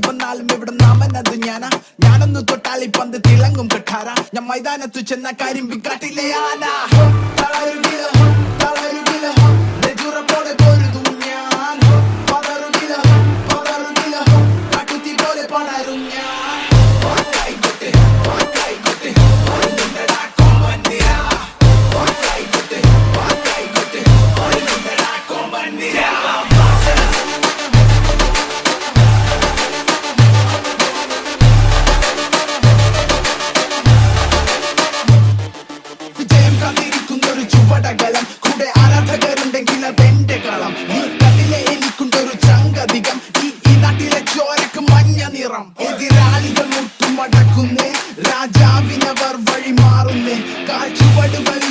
വന്നാലും ഇവിടെ നാമനത് ഞാനൊന്ന് തൊട്ടാൽ ഈ പന്ത് തിളങ്ങും കെട്ടാര ഞാൻ മൈതാനത്തു ചെന്ന കാര്യം വിക്കാട്ടില്ലേ ആന തളരുകില്ല തളരുകില്ല നെജുറപ്പോടെ പൊരുതും ഞാൻ പതറുകില്ല പതറുകില്ല കാട്ടുതീ പോലെ പടരും ഞാൻ ചുവടകലം കൂടെ ആരാധകരുണ്ടെങ്കിൽ അതെന്റെ കളം ഈ കണ്ണിലെ എനിക്കുണ്ടൊരു ചങ്കധികം ഈ നാട്ടിലെ ചോരക്ക് മഞ്ഞ നിറം എതിരാളികൾ മുട്ടുമടക്കുന്നേ രാജാവിനവർ വഴി മാറുന്നേ കാൽച്ചുവടുകൾ